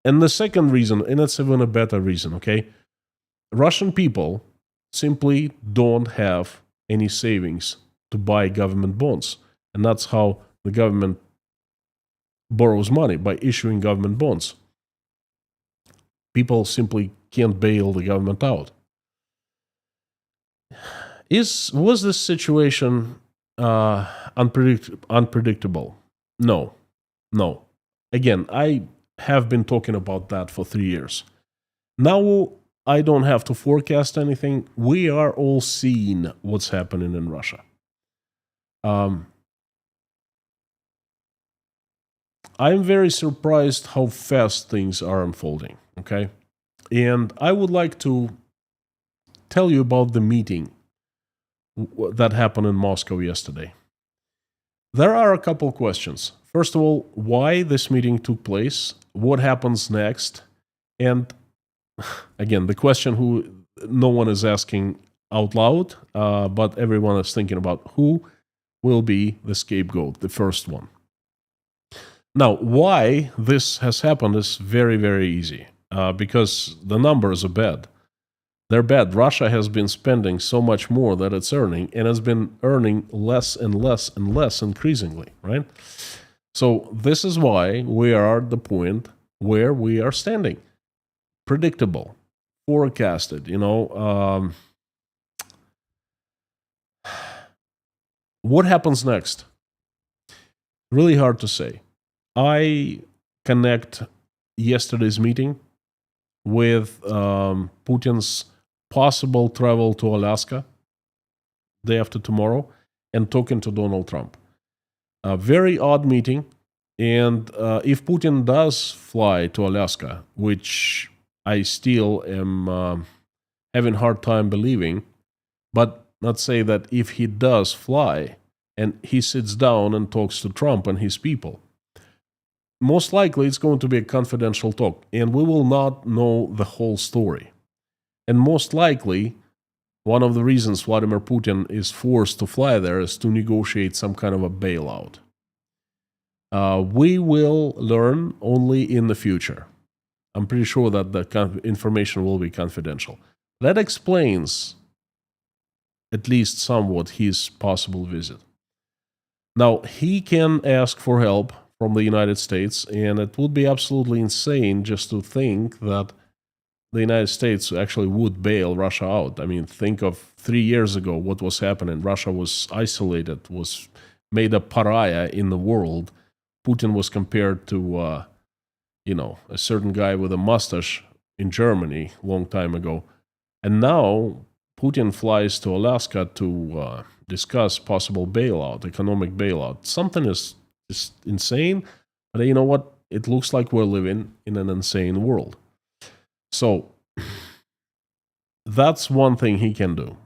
And the second reason, and it's even a better reason, okay? Russian people simply don't have any savings to buy government bonds. And that's how the government borrows money, by issuing government bonds. People simply can't bail the government out. Was this situation unpredictable? No. Again, I have been talking about that for 3 years. Now I don't have to forecast anything. We are all seeing what's happening in Russia. I'm very surprised how fast things are unfolding, okay? And I would like to tell you about the meeting that happened in Moscow yesterday. There are a couple questions. First of all, why this meeting took place, what happens next, and again, the question who no one is asking out loud, but everyone is thinking about, who will be the scapegoat, the first one. Now, why this has happened is very, very easy, because the numbers are bad. They're bad. Russia has been spending so much more that it's earning, and has been earning less and less and less increasingly, right? So this is why we are at the point where we are standing. Predictable, forecasted, What happens next? Really hard to say. I connect yesterday's meeting with Putin's possible travel to Alaska day after tomorrow and talking to Donald Trump. A very odd meeting. And if Putin does fly to Alaska, which I still am having a hard time believing, but let's say that if he does fly and he sits down and talks to Trump and his people, most likely it's going to be a confidential talk, and we will not know the whole story. And most likely, one of the reasons Vladimir Putin is forced to fly there is to negotiate some kind of a bailout. We will learn only in the future. I'm pretty sure that the information will be confidential. That explains, at least somewhat, his possible visit. Now, he can ask for help from the United States, and it would be absolutely insane just to think that the United States actually would bail Russia out. I mean, think of 3 years ago what was happening. Russia was isolated, was made a pariah in the world. Putin was compared to, a certain guy with a mustache in Germany a long time ago. And now Putin flies to Alaska to discuss possible bailout, economic bailout. Something is insane, but you know what? It looks like we're living in an insane world. So that's one thing he can do.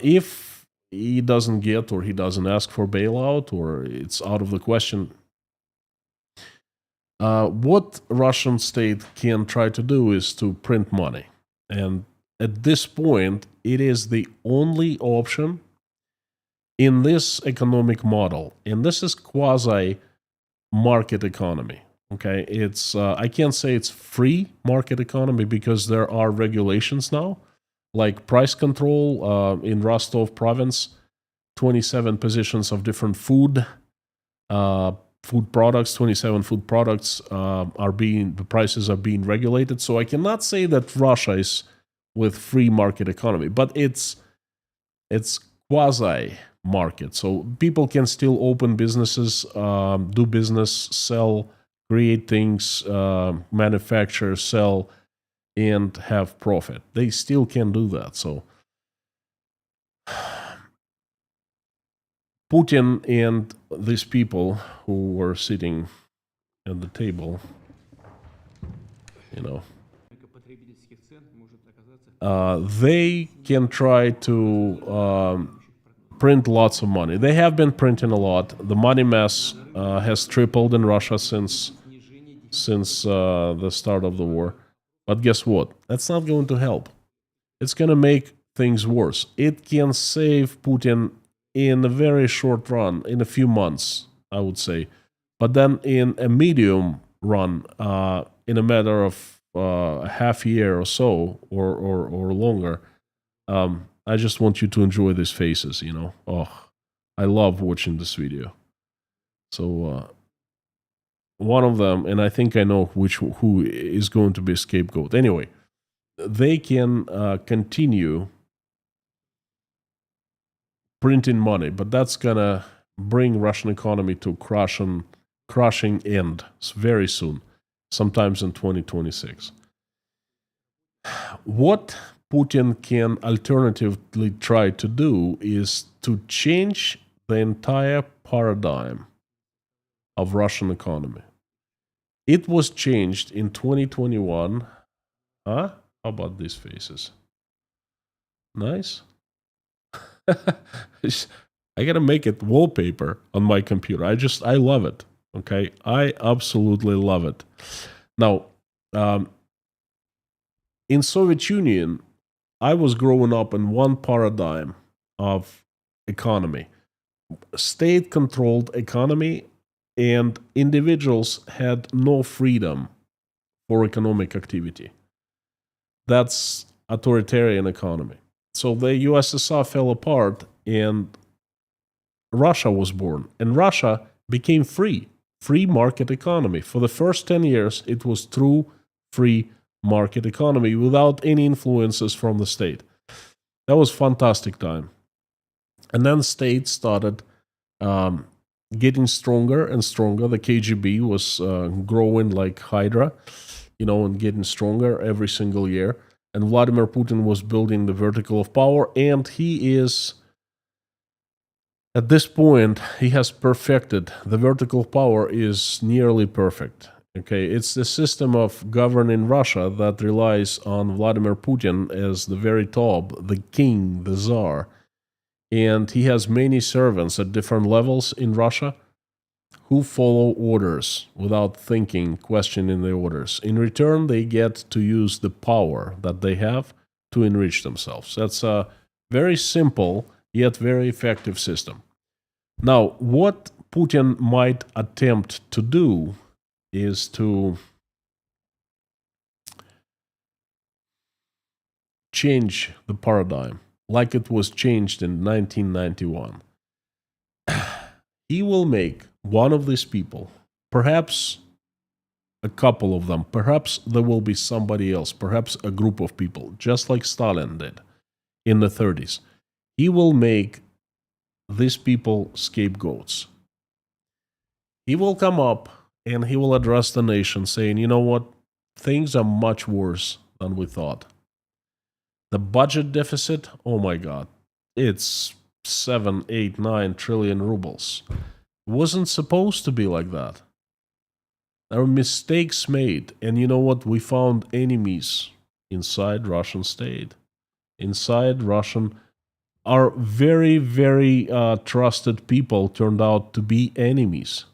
If he doesn't get, or he doesn't ask for bailout, or it's out of the question, what Russian state can try to do is to print money. And at this point, it is the only option in this economic model. And this is quasi market economy. Okay, it's I can't say it's free market economy because there are regulations now, like price control in Rostov province. 27 positions of different food products. 27 food products the prices are being regulated. So I cannot say that Russia is with free market economy, but it's quasi market. So people can still open businesses, do business, sell, create things, manufacture, sell, and have profit. They still can do that. So Putin and these people who were sitting at the table, you know, they can try to print lots of money. They have been printing a lot. The money mass has tripled in Russia since the start of the war. But guess what? That's not going to help. It's going to make things worse. It can save Putin in a very short run, in a few months, I would say. But then in a medium run, in a matter of a half year or so, or longer, I just want you to enjoy these faces, you know. Oh, I love watching this video. So one of them, and I think I know who is going to be a scapegoat. Anyway, they can continue printing money, but that's gonna bring Russian economy to crushing end very soon, sometimes in 2026. What Putin can alternatively try to do is to change the entire paradigm of Russian economy. It was changed in 2021. Huh? How about these faces? Nice. I gotta make it wallpaper on my computer. I love it. Okay, I absolutely love it. Now, in Soviet Union, I was growing up in one paradigm of economy, state-controlled economy, and individuals had no freedom for economic activity. That's authoritarian economy. So the USSR fell apart and Russia was born. And Russia became free market economy. For the first 10 years, it was true free market economy without any influences from the state. That was fantastic time. And then state started getting stronger and stronger. The KGB was growing like Hydra, you know, and getting stronger every single year. And Vladimir Putin was building the vertical of power, and he is, at this point, he has perfected. The vertical power is nearly perfect. Okay, it's the system of governing Russia that relies on Vladimir Putin as the very top, the king, the czar. And he has many servants at different levels in Russia who follow orders without thinking, questioning the orders. In return, they get to use the power that they have to enrich themselves. That's a very simple yet very effective system. Now, what Putin might attempt to do is to change the paradigm like it was changed in 1991. He will make one of these people, perhaps a couple of them, perhaps there will be somebody else, perhaps a group of people, just like Stalin did in the 30s. He will make these people scapegoats. He will come up and he will address the nation saying, you know what, things are much worse than we thought. The budget deficit, oh my God, it's 7, 8, 9 trillion rubles. Wasn't supposed to be like that. There were mistakes made, and you know what? We found enemies inside Russian state. Inside Russian, our very, very trusted people turned out to be enemies.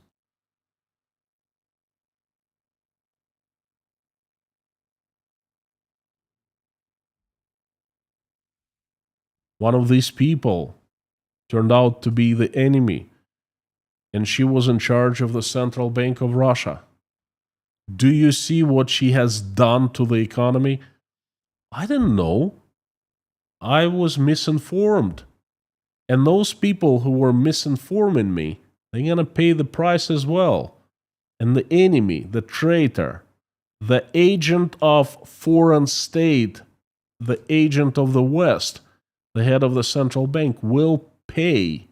One of these people turned out to be the enemy, and she was in charge of the Central Bank of Russia. Do you see what she has done to the economy? I didn't know. I was misinformed. And those people who were misinforming me, they're going to pay the price as well. And the enemy, the traitor, the agent of foreign state, the agent of the West, the head of the central bank will pay.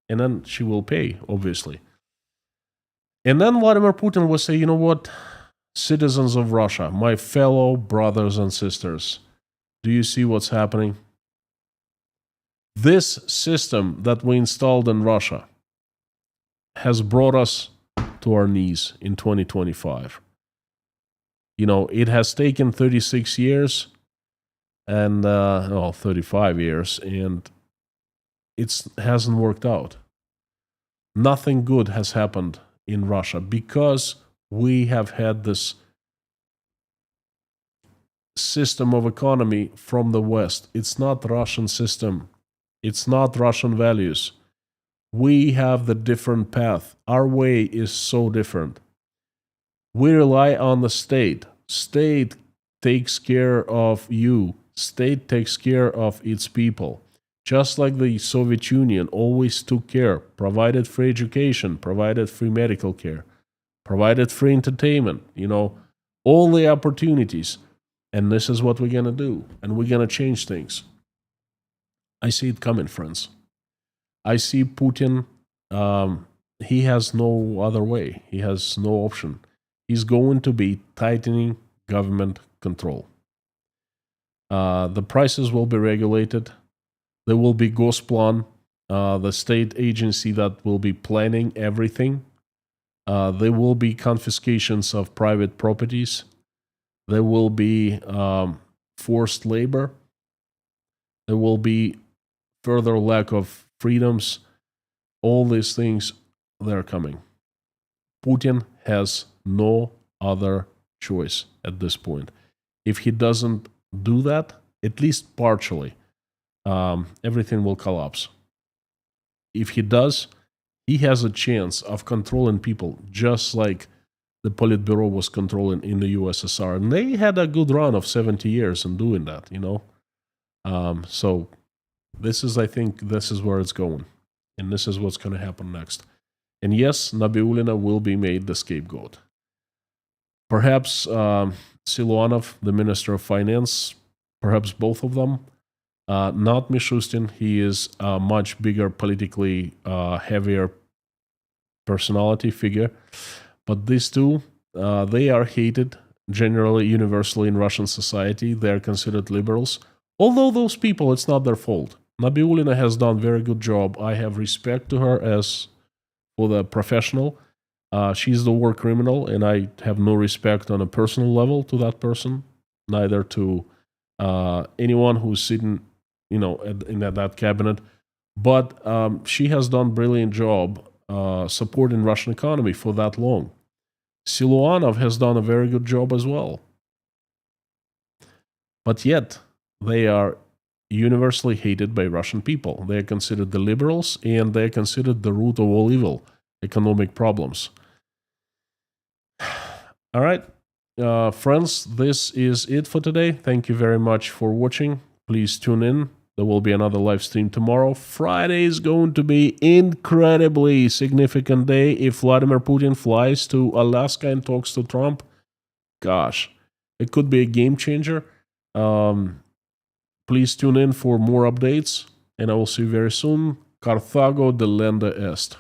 And then she will pay, obviously. And then Vladimir Putin will say, you know what, citizens of Russia, my fellow brothers and sisters, do you see what's happening? This system that we installed in Russia has brought us to our knees in 2025. It has taken 36 years and 35 years, and it hasn't worked out. Nothing good has happened in Russia because we have had this system of economy from the West. It's not Russian system. It's not Russian values. We have the different path. Our way is so different. We rely on the state. State takes care of you. State takes care of its people. Just like the Soviet Union always took care, provided free education, provided free medical care, provided free entertainment, all the opportunities. And this is what we're going to do. And we're going to change things. I see it coming, friends. I see Putin, he has no other way. He has no option. He's going to be tightening government control. The prices will be regulated. There will be Gosplan, the state agency that will be planning everything. There will be confiscations of private properties. There will be forced labor. There will be further lack of freedoms. All these things, they're coming. Putin has no other choice at this point. If he doesn't do that, at least partially, everything will collapse. If he does, he has a chance of controlling people just like the Politburo was controlling in the USSR. And they had a good run of 70 years in doing that, So I think this is where it's going. And this is what's going to happen next. And yes, Nabiullina will be made the scapegoat. Perhaps Siluanov, the Minister of Finance, perhaps both of them. Not Mishustin. He is a much bigger, politically heavier personality figure. But these two, they are hated generally, universally in Russian society. They are considered liberals. Although those people, it's not their fault. Nabiullina has done a very good job. I have respect to her as for the professional. She's the war criminal, and I have no respect on a personal level to that person, neither to anyone who's sitting, in that cabinet. But she has done a brilliant job supporting Russian economy for that long. Siluanov has done a very good job as well. But yet, they are universally hated by Russian people. They are considered the liberals, and they are considered the root of all evil, economic problems. All right, friends, this is it for today. Thank you very much for watching. Please tune in. There will be another live stream tomorrow. Friday is going to be incredibly significant day. If Vladimir Putin flies to Alaska and talks to Trump, gosh, it could be a game changer. Please tune in for more updates, and I will see you very soon. Carthago delenda est.